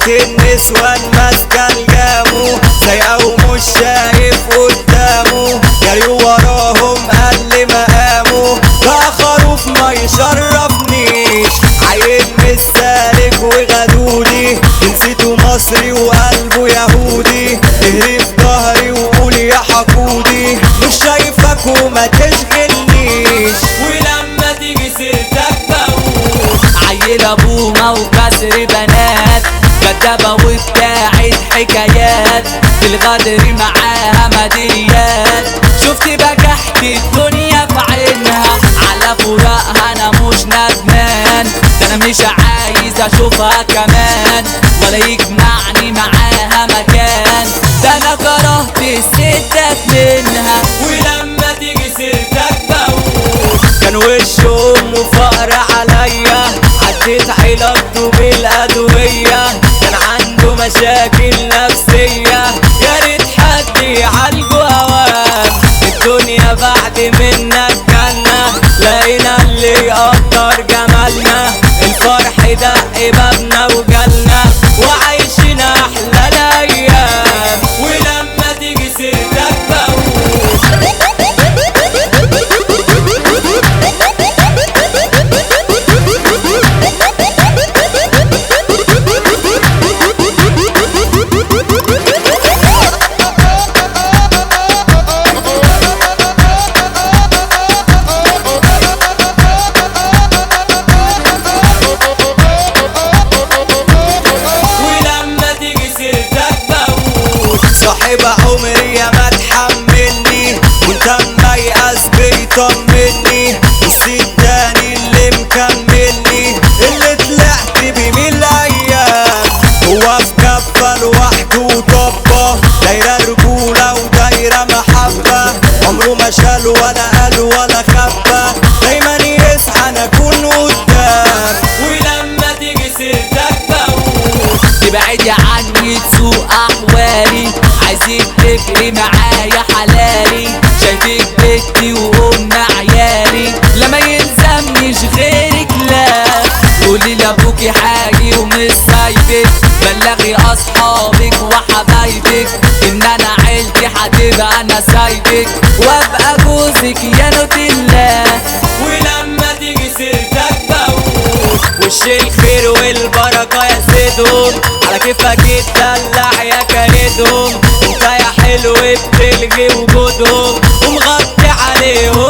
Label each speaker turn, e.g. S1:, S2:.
S1: النسوان ماسكة الجامو سايقة ومش شايف قدامه، جري وراهم قل مقامه، ده خروف ما يشرفنيش، عيل مش سالك وغدودي، جنسيته مصري وقلبه يهودي، اهري في ظهري وقول يا حقودي، مش شايفك وما تشغلنيش، ولما تيجي سيرتك بقول
S2: عيل ابوما وكسر بنات، كدابة وبتاعت حكايات، في الغدر معاها مديات، شفت بجحت الدنيا في عينها، على فراقها انا مش ندمان، ده انا مش عايز اشوفها كمان، ولا يجمعني معاها مكان، ده انا كرهت الستات منها،
S1: ولما تيجي سيرتك بقول كان وش امه فقر عليا، عديت علاجته بالادويه، كان عنده مشاكل نفسيه، يا ريت حد يعالجه اوام، الدنيا بعد منك جنه، لقينا اللي يقدر جمالنا، الفرح دق بابنا وجالنا، وعايشين احلى الايام، ولما تيجي سيرتك بقول صاحب عمري يا ما تحملني، وانت ميأس بيطمني، التاني اللي مكملني، اللي طلعت بيه من الايام، هو في كفة لوحده وطبة، دايرة رجولة ودايرة محبة، عمره ما شال ولا قال ولا خبى، دايما يسعى انا اكون قدام، ولما تيجي سيرتك بقول
S2: تبعدي عني تسوء احوالي، عايزك تبقي معايا حلالي، شايفك بنتي وام عيالي، لا ما يلزمنيش غيرك لا، قولي لابوكي حاجي ومش سايبك، بلغي اصحابك وحبايبك، ان انا عيلتي هتبقى انا سايبك، وابقى جوزك يا نوتيلا،
S1: ولما تيجي سيرتك بقول وش الخير والبركة يا سيدهم، على كيفك اتدلع يا كارتهم، انت يا حلو بتلغي وجودهم، ومغطي عليهم